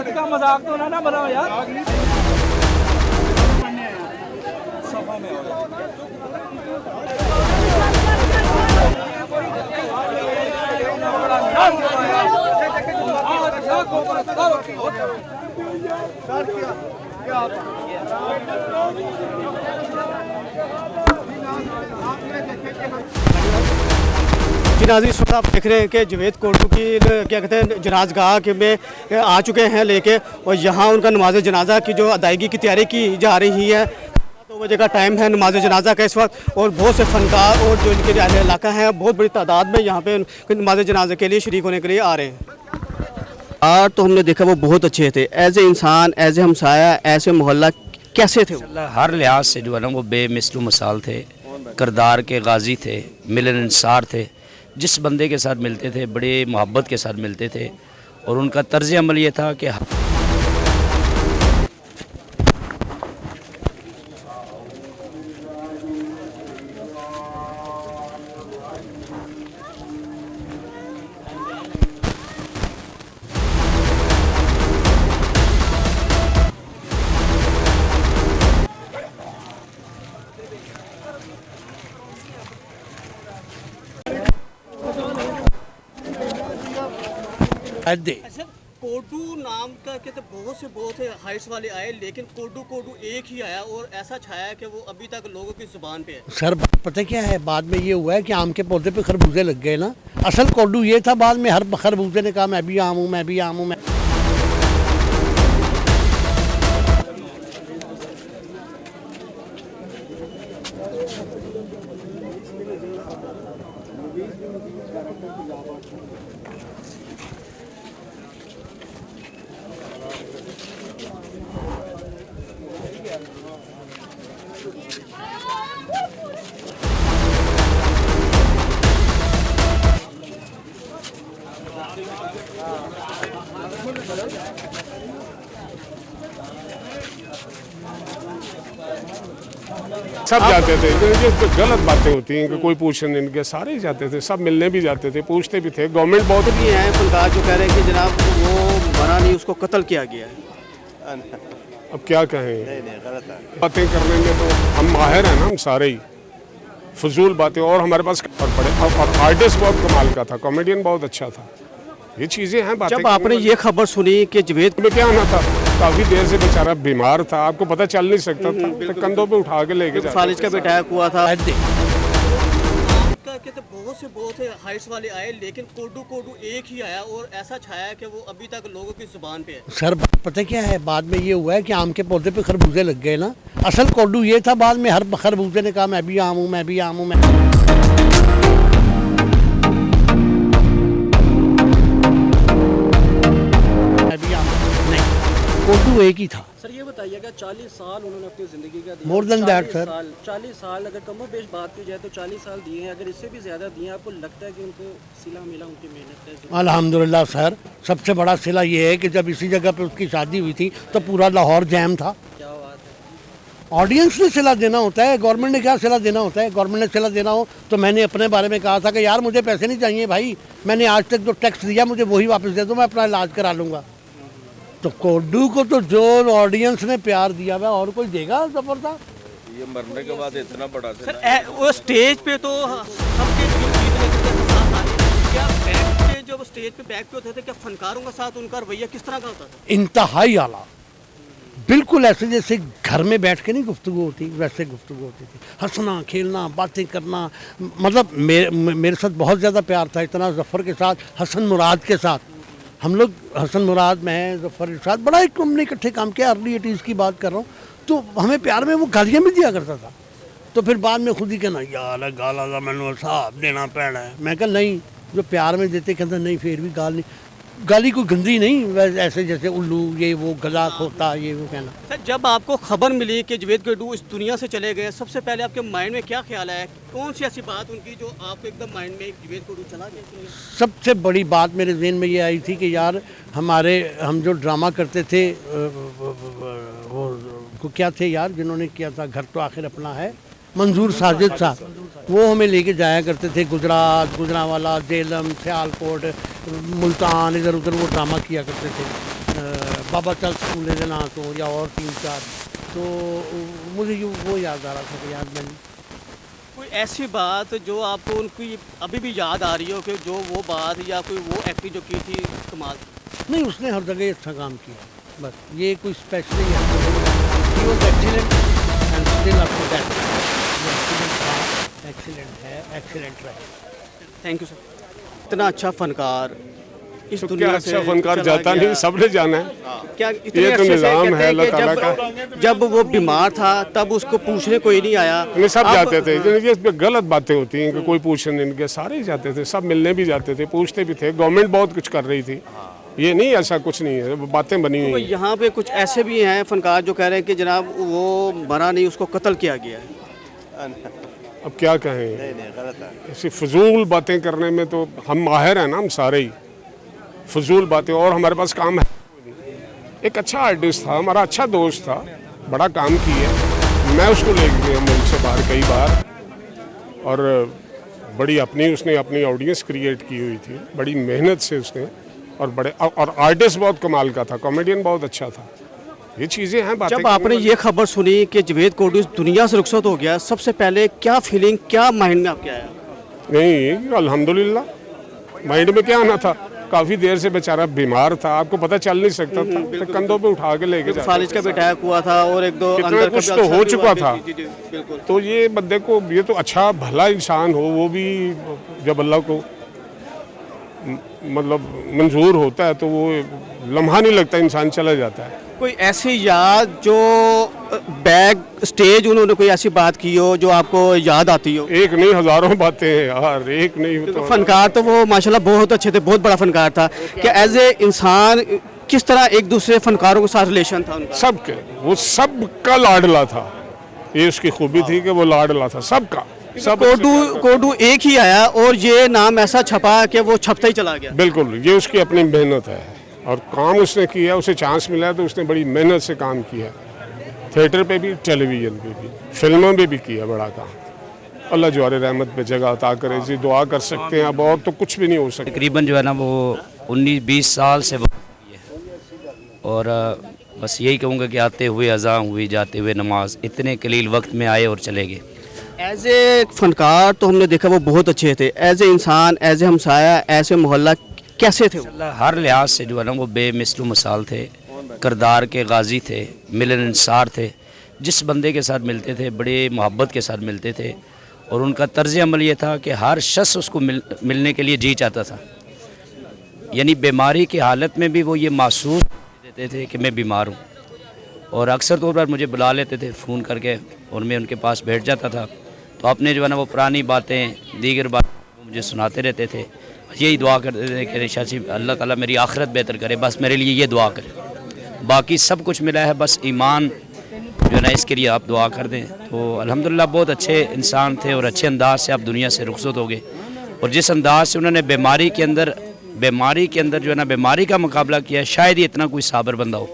मौत का मजाक तो ना बनाओ यार। जी नाज़रीन, इस वक्त आप देख रहे हैं कि जवेद कोटू की क्या कहते हैं जनाज़गाह के में आ चुके हैं लेके, और यहाँ उनका नमाज जनाजा की जो अदायगी की तैयारी की जा रही है। 2 बजे का टाइम है नमाज जनाजा का इस वक्त, और बहुत से फनकार और जो इनके अहले इलाका हैं बहुत बड़ी तादाद में यहाँ पे नमाज जनाजा के लिए शरीक होने के लिए आ रहे हैं। और तो हमने देखा वो बहुत अच्छे थे, एज ए इंसान, एज ए हमसाया, ऐसे मोहल्ला कैसे थे वो? हर लिहाज से जो है ना वो बेमिसल मिसाल थे, किरदार के गाजी थे, मिलन इंसार थे। जिस बंदे के साथ मिलते थे बड़े मोहब्बत के साथ मिलते थे, और उनका तर्ज अमल ये था कि अच्छा, कोडू नाम का कहते बहुत से हाइट्स वाले आए, लेकिन कोडू एक ही आया और ऐसा छाया कि वो अभी तक लोगों की जुबान पे है। सर पता क्या है, बाद में ये हुआ है कि आम के पौधे पे खरबूजे लग गए ना। असल कोडू ये था, बाद में हर खरबूजे ने कहा मैं भी आम हूँ, मैं भी आम हूँ। सब जाते थे, ये तो गलत बातें होती हैं कि कोई पूछने इनके, सारे ही जाते थे, सब मिलने भी जाते थे, पूछते भी थे। गवर्नमेंट बहुत भी हैं फनकार जो कह रहे हैं कि जनाब वो मरा नहीं, उसको कत्ल किया गया है। अब क्या कहें, बातें करने में तो हम माहिर हैं ना, हम सारे ही फजूल बातें। और हमारे पास पड़े, और आर्टिस्ट बहुत कमाल का था, कॉमेडियन बहुत अच्छा था। ये चीज़ें हैं बातें। जब आपने ये खबर सुनी कि जवेद में क्या आना था, काफ़ी देर से बेचारा बीमार था, आपको पता चल नहीं सकता था, तो कंधों पे उठा के लेके जाते। फालिज का भी अटैक हुआ था। कहते बहुत से हाइट्स वाले आए, लेकिन कोडू एक ही आया और ऐसा छाया कि वो अभी तक लोगों की जुबान पे है। सर पता क्या है, बाद में ये हुआ है कि आम के पौधे पे खरबूजे लग गए ना। असल कोडू ये था, बाद में हर खरबूजे ने कहा मैं भी आम हूँ, मैं भी आम हूँ। कोडू एक ही था। सर ये बताइएगा, 40 साल उन्होंने अपनी ज़िंदगी का दिया। More than that sir. 40 साल अगर कमो बेश बात की जाए तो 40 साल दिए हैं, अगर इससे भी ज़्यादा दिए, आपको लगता है कि उनको सिला मिला उनकी मेहनत है? अल्हम्दुलिल्लाह सर, सबसे बड़ा सिला ये है कि जब इसी जगह पे उसकी शादी हुई थी तो पूरा लाहौर जैम था। क्या बात है। ऑडियंस ने सिला देना होता है, गवर्नमेंट ने क्या सिला देना होता है। गवर्नमेंट ने सिला देना हो तो मैंने अपने बारे में कहा था कि यार मुझे पैसे नहीं चाहिए भाई, मैंने आज तक जो टैक्स दिया मुझे वही वापस दे दो, मैं अपना इलाज करा लूँगा। तो कोडू को तो जो ऑडियंस ने प्यार दिया हुआ और कोई देगा जबरदस्त? ये मरने के बाद इतना बड़ा सर वो स्टेज पे तो सबके दिल जीतने के साथ आते, क्या बैक पे जब स्टेज पे बैक पे होते थे, क्या फनकारों के साथ उनका रवैया किस तरह का होता था? इंतहाई आला, बिल्कुल ऐसे जैसे घर में बैठ के नहीं गुफ्तगू होती, वैसे गुफ्तगू होती थी। हंसना खेलना बातें करना, मतलब मेरे साथ बहुत ज़्यादा प्यार था। इतना जफ़र के साथ, हसन मुराद के साथ, हम लोग हसन मुराद में जफ़र के साथ बड़ा एक हमने इकट्ठे काम किया। अर्ली 80s की बात कर रहा हूँ, तो हमें प्यार में वो गालियाँ भी दिया करता था। तो फिर बाद में खुद ही कहना यार गाला का मैंने हिसाब देना पैना है। मैं कहा नहीं, जो प्यार में देते कहते नहीं फिर भी गाल नहीं, गाली कोई गंदी नहीं, वैसे ऐसे जैसे उल्लू ये वो गला खोता ये वो कहना। सर जब आपको खबर मिली कि जवेद कोडू इस दुनिया से चले गए, सबसे पहले आपके माइंड में क्या ख्याल आया? कौन सी ऐसी बात उनकी जो आपको एकदम माइंड में, जवेद कोडू चला गया? सबसे बड़ी बात मेरे जहन में ये आई थी कि यार हम जो ड्रामा करते थे, वो क्या थे यार जिन्होंने किया था घर तो आखिर अपना है, मंजूर साजिद साहब, वो हमें लेके जाया करते थे गुजरात, गुजरांवाला, झेलम, सियालकोट, मुल्तान, इधर उधर वो ड्रामा किया करते थे। बाबा चल स्कूल देना तो या और 3-4 तो मुझे वो याद आ रहा था कि यार मैंने कोई ऐसी बात जो आपको उनकी अभी भी याद आ रही हो कि जो वो बात या कोई वो एक्टिंग जो की थी कमाल? नहीं, उसने हर जगह अच्छा काम किया, बस ये कोई special he excellent and still after that excellent था, एक्सीलेंट है, एक्सीलेंट रहा। Thank you sir. इतना अच्छा फनकार इस तो क्या दुनिया से अच्छा फनकार चला जाता गया। नहीं, सबने जाना है। क्या इतने ये तो अरसे से निज़ाम कहते है हैं कि अल्लाह ताला जब वो बीमार था तब उसको पूछने कोई नहीं आया। नहीं, सब अब- जाते थे। ये इस पे गलत बातें होती हैं कि कोई पूछने इनके, सारे ही जाते थे, सब मिलने भी जाते थे, पूछते भी थे। गवर्नमेंट बहुत कुछ कर रही थी, ये नहीं ऐसा कुछ नहीं है, वो बातें बनी तो हुई हैं। यहाँ पे कुछ ऐसे भी हैं फनकार जो कह रहे हैं कि जनाब वो मरा नहीं, उसको कत्ल किया गया है। अब क्या कहें, ऐसी फजूल बातें करने में तो हम माहिर हैं ना, हम सारे ही फजूल बातें। और हमारे पास काम है, एक अच्छा आर्टिस्ट था, हमारा अच्छा दोस्त था, बड़ा काम किया, मैं उसको ले गया मुल्क से बाहर कई बार, और बड़ी उसने अपनी ऑडियंस क्रिएट की हुई थी, बड़ी मेहनत से उसने, और आर्टिस्ट बहुत कमाल का था, कॉमेडियन बहुत अच्छा था। ये चीज़ें हैं, बातें जब आपने ये खबर सुनी कि जवेद कोडू इस दुनिया से रुखसत हो गया, सबसे पहले क्या फीलिंग, क्या माइंड में आपके आया? नहीं, अल्हम्दुलिल्लाह, माइंड में क्या आना था, काफ़ी देर से बेचारा बीमार था, आपको पता चल नहीं सकता था, तो कंधों पे उठा के लेके जाते फालिज का भी अटैक हुआ था और एक दो कितना अंदर कुछ का तो भी हो अल्सर भी चुका हुआ। था। जी, जी, बिल्कुल। तो ये बंदे को, ये तो अच्छा भला इंसान हो, वो भी जब अल्लाह को मतलब मंजूर होता है तो वो लम्हा नहीं लगता, इंसान चला जाता है। कोई ऐसी याद जो बैक स्टेज उन्होंने कोई ऐसी बात की हो जो आपको याद आती हो? एक नहीं, हजारों बातें हैं यार, एक नहीं तो तो फनकार तो वो माशाल्लाह बहुत अच्छे थे, बहुत बड़ा फनकार था। कि एज ए इंसान किस तरह एक दूसरे फनकारों के साथ रिलेशन था उनका? सबके, वो सबका लाडला था, ये उसकी खूबी थी कि वो लाडला था सबका, सब। कोडू एक ही आया और ये नाम ऐसा छपा कि वो छपता ही चला गया। बिल्कुल, ये उसकी अपनी मेहनत है और काम उसने किया, उसे चांस मिला तो उसने बड़ी मेहनत से काम किया, थिएटर पे भी, टेलीविज़न पे भी, फिल्मों में भी किया बड़ा काम। अल्लाह जवारे रहमत पे जगह अता करे जी, दुआ कर सकते हैं, अब और तो कुछ भी नहीं हो सकता। तकरीबन जो है ना वो 19-20 साल से वो है। और बस यही कहूँगा कि आते हुए अज़ां हुई, जाते हुए नमाज, इतने कलील वक्त में आए और चले गए। एज ए फनकार तो हमने देखा वो बहुत अच्छे थे, एज ए इंसान, एज ए हमसाया, एज ए मोहल्ला कैसे थे वो? हर लिहाज से जो है ना वो बेमिसल मिसाल थे, किरदार के गाजी थे, मिलनसार थे, जिस बंदे के साथ मिलते थे बड़े मोहब्बत के साथ मिलते थे, और उनका तर्ज अमल ये था कि हर शख्स उसको मिलने के लिए जी चाहता था। यानी बीमारी की हालत में भी वो ये महसूस देते थे कि मैं बीमार हूँ, और अक्सर तौर पर मुझे बुला लेते थे फ़ोन करके, और मैं उनके पास बैठ जाता था, तो अपने जो है ना वो पुरानी बातें, दीगर बातें मुझे सुनाते रहते थे। यही दुआ करते थे कि शाची अल्लाह ताला मेरी आखिरत बेहतर करे, बस मेरे लिए ये दुआ करे, बाकी सब कुछ मिला है, बस ईमान जो है ना इसके लिए आप दुआ कर दें। तो अल्हम्दुलिल्लाह बहुत अच्छे इंसान थे और अच्छे अंदाज से आप दुनिया से रुखसत हो गए, और जिस अंदाज से उन्होंने बीमारी के अंदर जो है ना बीमारी का मुकाबला किया, शायद ही इतना कोई साबर बंदा हो।